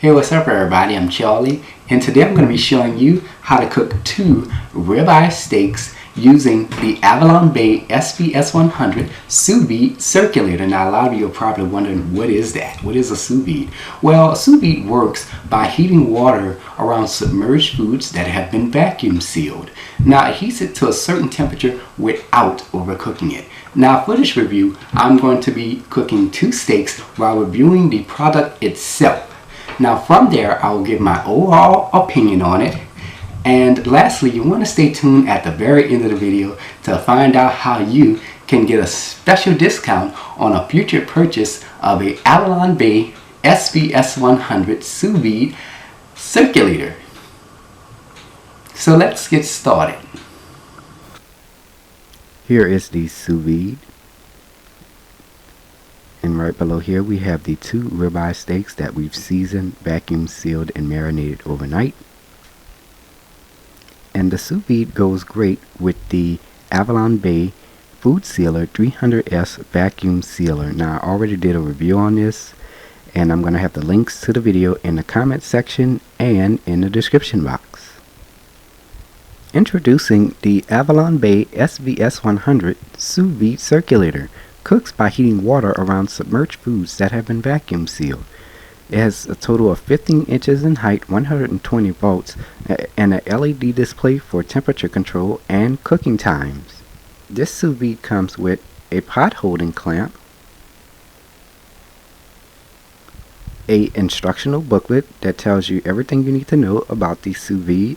Hey, what's up everybody, I'm Charlie, and today I'm going to be showing you how to cook 2 ribeye steaks using the Avalon Bay SVS-100 Sous Vide Circulator. Now a lot of you are probably wondering, what is that? What is a sous vide? Well, a sous vide works by heating water around submerged foods that have been vacuum sealed. Now it heats it to a certain temperature without overcooking it. Now for this review, I'm going to be cooking 2 steaks while reviewing the product itself. Now from there, I will give my overall opinion on it. And lastly, you want to stay tuned at the very end of the video to find out how you can get a special discount on a future purchase of a Avalon Bay SVS-100 Sous Vide Circulator. So let's get started. Here is the sous vide. And right below here we have the 2 ribeye steaks that we've seasoned, vacuum sealed, and marinated overnight. And the sous vide goes great with the Avalon Bay Food Sealer 300S vacuum sealer. Now I already did a review on this, and I'm going to have the links to the video in the comment section and in the description box. Introducing the Avalon Bay SVS-100 Sous Vide Circulator. Cooks by heating water around submerged foods that have been vacuum sealed. It has a total of 15 inches in height, 120 volts, and a LED display for temperature control and cooking times. This sous vide comes with a pot holding clamp, a instructional booklet that tells you everything you need to know about the sous vide,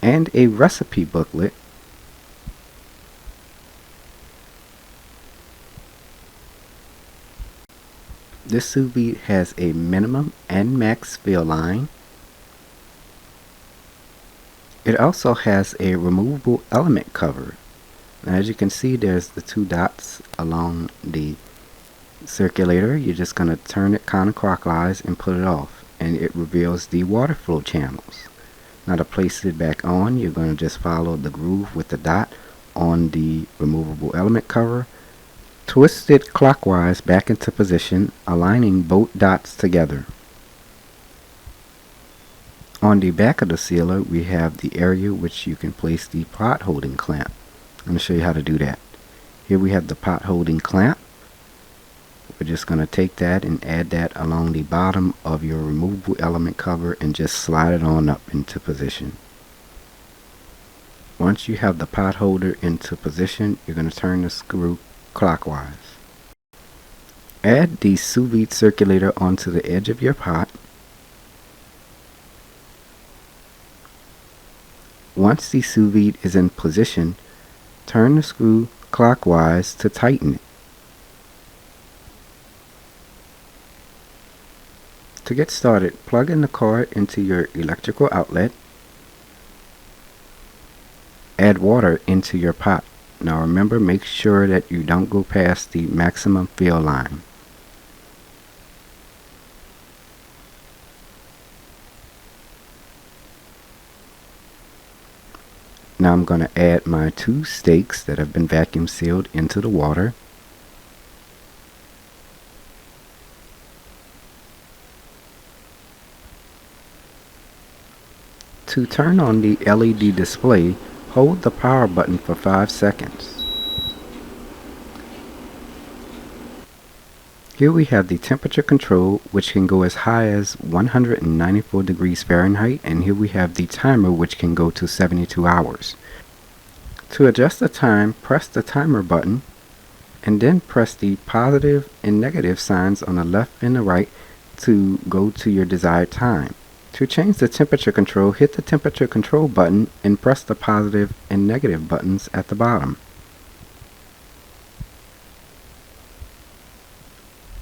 and a recipe booklet. This sous vide has a minimum and max fill line. It also has a removable element cover. Now, as you can see, there's the 2 dots along the circulator. You're just going to turn it counterclockwise and put it off, and it reveals the water flow channels. Now to place it back on, you're going to just follow the groove with the dot on the removable element cover. Twist it clockwise back into position, aligning both dots together. On the back of the sealer, we have the area which you can place the pot holding clamp. I'm going to show you how to do that. Here we have the pot holding clamp. We're just going to take that and add that along the bottom of your removable element cover and just slide it on up into position. Once you have the pot holder into position, you're going to turn the screw clockwise. Add the sous vide circulator onto the edge of your pot. Once the sous vide is in position, turn the screw clockwise to tighten it. To get started, plug in the cord into your electrical outlet. Add water into your pot. Now remember, make sure that you don't go past the maximum fill line. Now I'm going to add my 2 steaks that have been vacuum sealed into the water. To turn on the LED display, hold the power button for 5 seconds. Here we have the temperature control, which can go as high as 194 degrees Fahrenheit, and here we have the timer, which can go to 72 hours. To adjust the time, press the timer button and then press the positive and negative signs on the left and the right to go to your desired time. To change the temperature control, hit the temperature control button and press the positive and negative buttons at the bottom.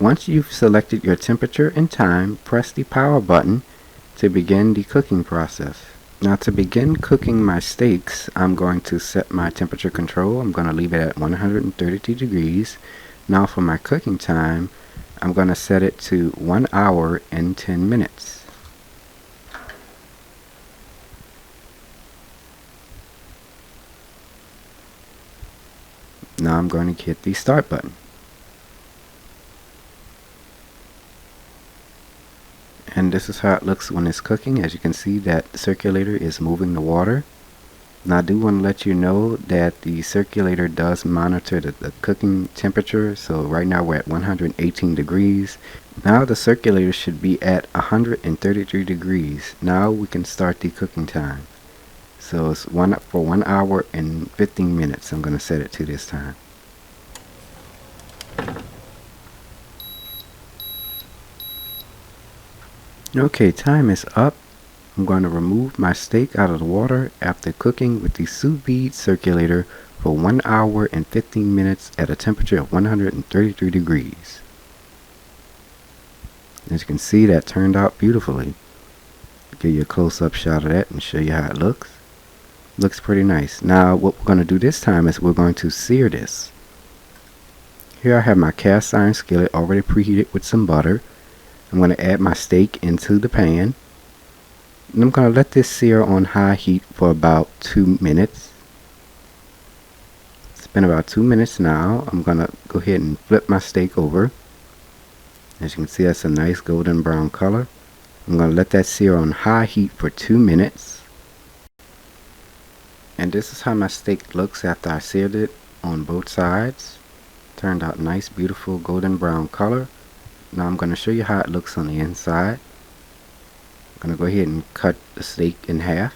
Once you've selected your temperature and time, press the power button to begin the cooking process. Now to begin cooking my steaks, I'm going to set my temperature control. I'm going to leave it at 132 degrees. Now for my cooking time, I'm going to set it to 1 hour and 10 minutes. Now I'm going to hit the start button. And this is how it looks when it's cooking. As you can see, that circulator is moving the water. Now I do want to let you know that the circulator does monitor the cooking temperature. So right now we're at 118 degrees. Now the circulator should be at 133 degrees. Now we can start the cooking time. So it's for 1 hour and 15 minutes. I'm going to set it to this time. Okay, time is up. I'm going to remove my steak out of the water after cooking with the Sous Vide Circulator for 1 hour and 15 minutes at a temperature of 133 degrees. As you can see, that turned out beautifully. Give you a close-up shot of that and show you how it looks. Looks pretty nice. Now what we're going to do this time is we're going to sear this. Here I have my cast iron skillet already preheated with some butter. I'm going to add my steak into the pan. And I'm going to let this sear on high heat for about 2 minutes. It's been about 2 minutes now. I'm going to go ahead and flip my steak over. As you can see, that's a nice golden brown color. I'm going to let that sear on high heat for 2 minutes. And this is how my steak looks after I seared it on both sides. Turned out nice, beautiful golden brown color. Now I'm going to show you how it looks on the inside. I'm going to go ahead and cut the steak in half.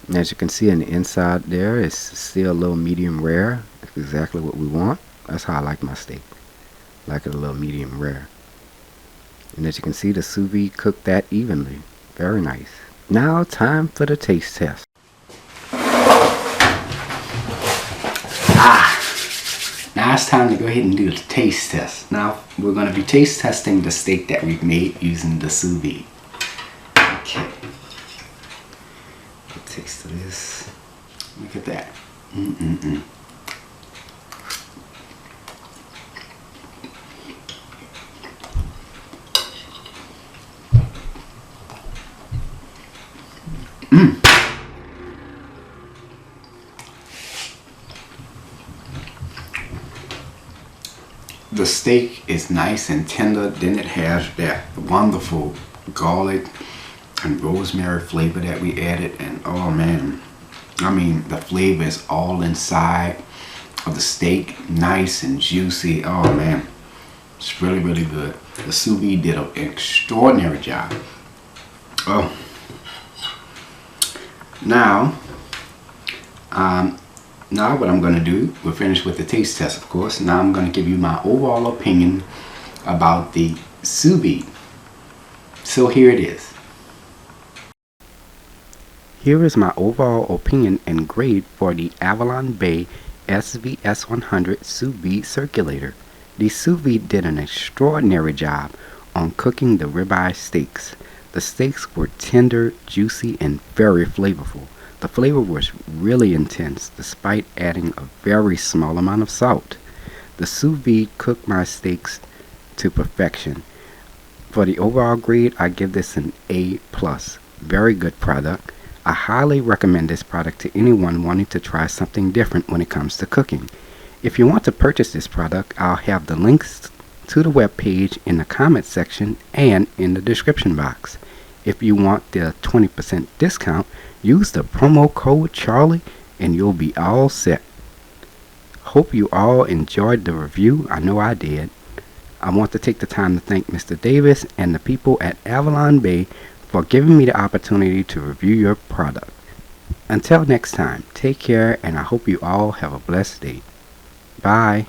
And as you can see on the inside there, it's still a little medium rare. That's exactly what we want. That's how I like my steak. I like it a little medium rare. And as you can see, the sous vide cooked that evenly. Very nice. Now time for the taste test. Now it's time to go ahead and do the taste test. Now we're going to be taste testing the steak that we've made using the sous vide. Okay. A taste of this. Look at that. The steak is nice and tender. Then it has that wonderful garlic and rosemary flavor that we added, and oh man, I mean, the flavor is all inside of the steak, nice and juicy. Oh man, it's really, really good. The sous vide did an extraordinary job. Oh, now what I'm going to do, we're finished with the taste test, of course. Now I'm going to give you my overall opinion about the sous vide. So here it is. Here is my overall opinion and grade for the Avalon Bay SVS-100 Sous Vide Circulator. The sous vide did an extraordinary job on cooking the ribeye steaks. The steaks were tender, juicy, and very flavorful. The flavor was really intense despite adding a very small amount of salt. The sous vide cooked my steaks to perfection. For the overall grade, I give this an A+. Very good product. I highly recommend this product to anyone wanting to try something different when it comes to cooking. If you want to purchase this product, I'll have the links to the web page in the comment section and in the description box. If you want the 20% discount, use the promo code Charlie and you'll be all set. Hope you all enjoyed the review. I know I did. I want to take the time to thank Mr. Davis and the people at Avalon Bay for giving me the opportunity to review your product. Until next time, take care, and I hope you all have a blessed day. Bye.